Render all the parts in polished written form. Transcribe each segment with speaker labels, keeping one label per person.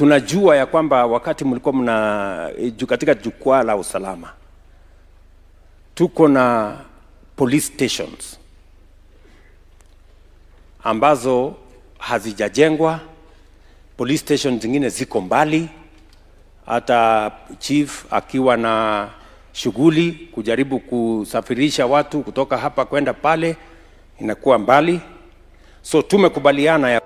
Speaker 1: tunajua ya kwamba wakati mlikuwa katika jukwaa la usalama, tuko na police stations ambazo hazijajengwa. Police stations zingine ziko mbali, hata chief akiwa na shughuli kujaribu kusafirisha watu kutoka hapa kwenda pale inakuwa mbali. So tumekubaliana ya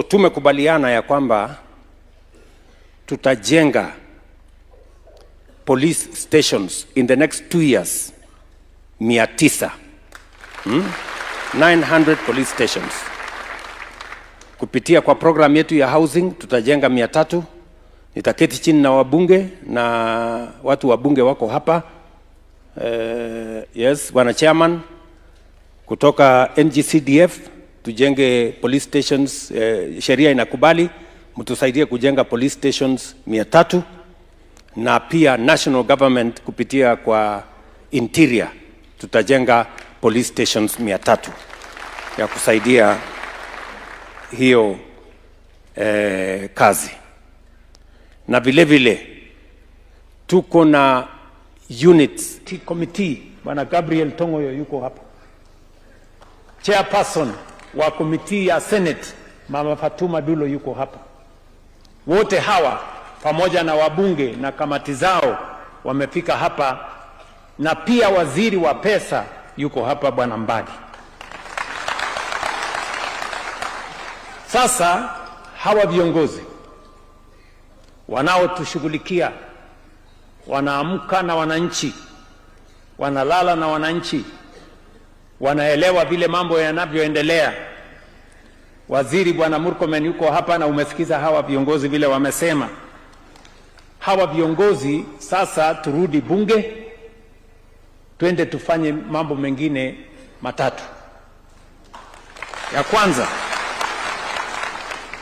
Speaker 1: tumekubaliana ya kwamba tutajenga police stations in the next 2 years 900 police stations. Kupitia kwa program yetu ya housing tutajenga 300. Nitaketi chini na wabunge, na watu wabunge wako hapa, yes, bwana chairman, kutoka NGCDF tujenge police stations. Sheria inakubali mtusaidie kujenga police stations 300, na pia national government kupitia kwa interior tutajenga police stations 300 ya kusaidia hiyo kazi. Na vile vile tuko na units committee, bwana Gabriel Tongoyo yuko hapa, chairperson wa komiti ya Senate Mama Fatuma Dulo yuko hapa. Wote hawa pamoja na wabunge na kamati zao wamefika hapa, na pia waziri wa pesa yuko hapa, bwana Mbadi. Sasa hawa viongozi wanaotushughulikia wanaamka na wananchi, wanalala na wananchi, wanaelewa vile mambo yanavyoendelea. Waziri bwana Murkomen yuko hapa, na umesikiza hawa viongozi vile wamesema. Hawa viongozi sasa turudi bunge, twende tufanye mambo mengine matatu.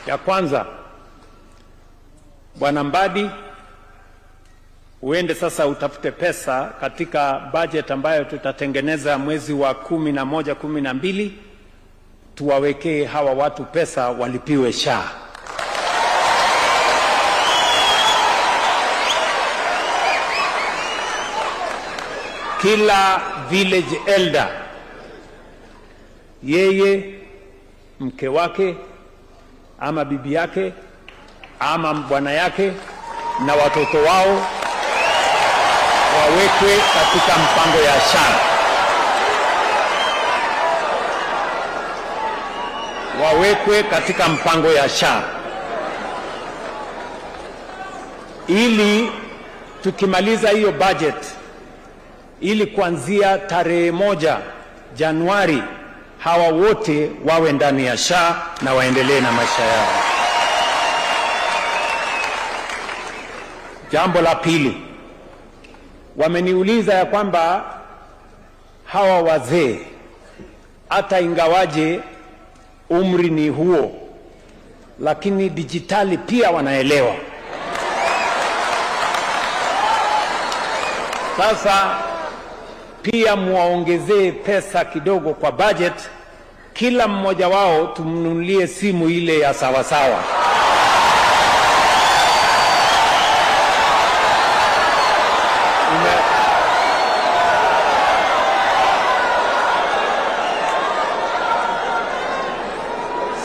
Speaker 1: Ya kwanza bwana Mbadi, uende sasa utafute pesa katika budget ambayo tutatengeneza mwezi wa 11, 12, tuwawekee hawa watu pesa walipiwe SHA. Kila village elder, yeye, mke wake ama bibi yake ama bwana yake na watoto wao wawekwe katika mpango ya SHA. Wawekwe katika mpango ya SHA, ili tukimaliza hiyo budget, ili kuanzia tarehe 1 Januari hawa wote wawe ndani ya SHA na waendelee na maisha yao. Jambo la pili, wameniuliza ya kwamba hawa wazee hata ingawaje umri ni huo, lakini dijitali pia wanaelewa. Sasa pia muwaongezee pesa kidogo kwa budget, kila mmoja wao tumnunulie simu ile ya sawasawa.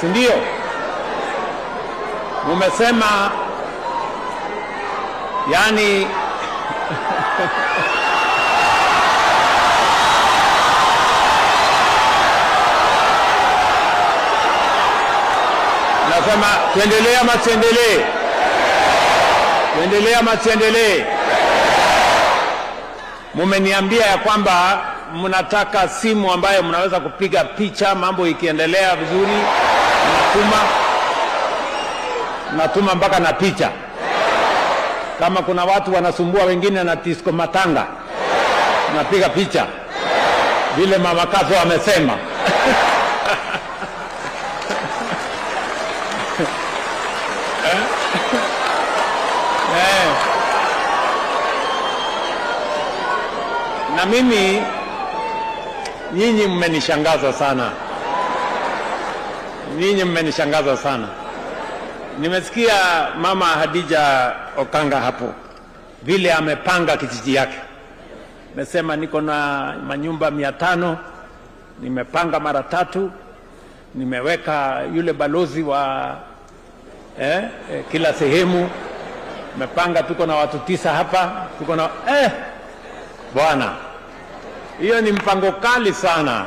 Speaker 1: Sindio? Mumesema yani nasema tuendelee ama tuendelee? Tuendelee ama tuendelee? Mumeniambia ya kwamba mnataka simu ambayo mnaweza kupiga picha mambo ikiendelea vizuri. Natuma mpaka na picha. Kama kuna watu wanasumbua wengine na disco matanga, napiga picha vile Mama Kazo amesema. Na mimi, nyinyi mmenishangaza sana. Nyinyi mmenishangaza sana. Nimesikia Mama Hadija Okanga hapo vile amepanga kijiji yake. Amesema niko na manyumba 500, nimepanga mara 3, nimeweka yule balozi wa kila sehemu, nimepanga tuko na watu 9 hapa, tuko na bwana, hiyo ni mpango kali sana.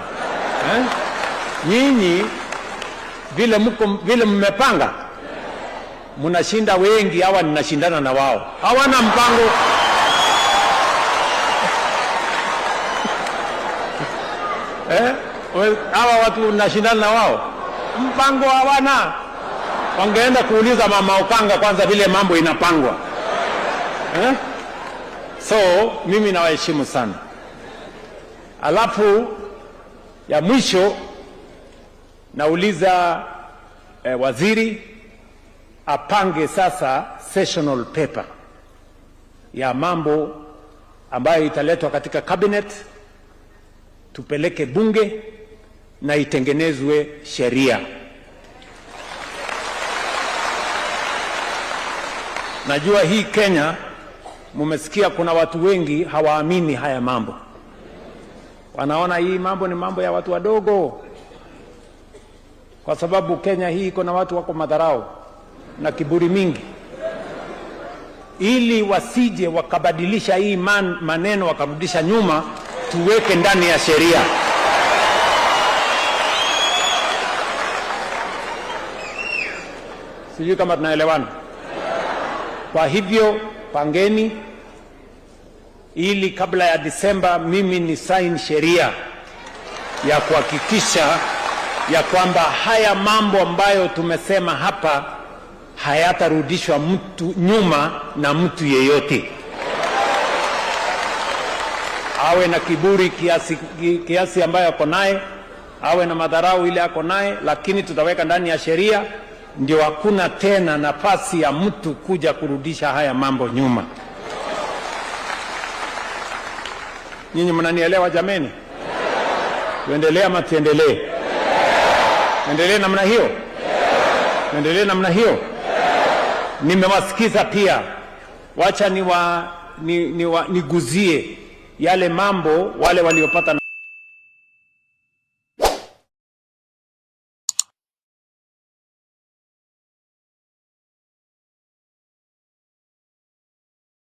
Speaker 1: Nyinyi vile mmepanga, mnashinda wengi. Hawa ninashindana na wao, hawana mpango. Hawa watu nashindana na wao, mpango hawana. Wangeenda kuuliza Mama Okanga kwanza vile mambo inapangwa. So mimi nawaheshimu sana. Alafu ya mwisho nauliza waziri apange sasa sessional paper ya mambo ambayo italetwa katika cabinet, tupeleke bunge na itengenezwe sheria. Najua hii Kenya, mumesikia kuna watu wengi hawaamini haya mambo. Wanaona hii mambo ni mambo ya watu wadogo, kwa sababu Kenya hii iko na watu wako madharau na kiburi mingi. Ili wasije wakabadilisha hii maneno wakarudisha nyuma, tuweke ndani ya sheria. Sijui kama tunaelewana. Kwa hivyo pangeni, ili kabla ya Disemba mimi ni sign sheria ya kuhakikisha ya kwamba haya mambo ambayo tumesema hapa hayatarudishwa mtu nyuma na mtu yeyote. Awe na kiburi kiasi ambayo ako naye, awe na madharau ile ako naye, lakini tutaweka ndani ya sheria, ndio hakuna tena nafasi ya mtu kuja kurudisha haya mambo nyuma. Nyinyi mnanielewa jameni? Tuendelee ama tuendelee? Endelee namna hiyo? Endelee namna hiyo? Nimewasikiza pia. Wacha niguzie yale mambo wale waliopata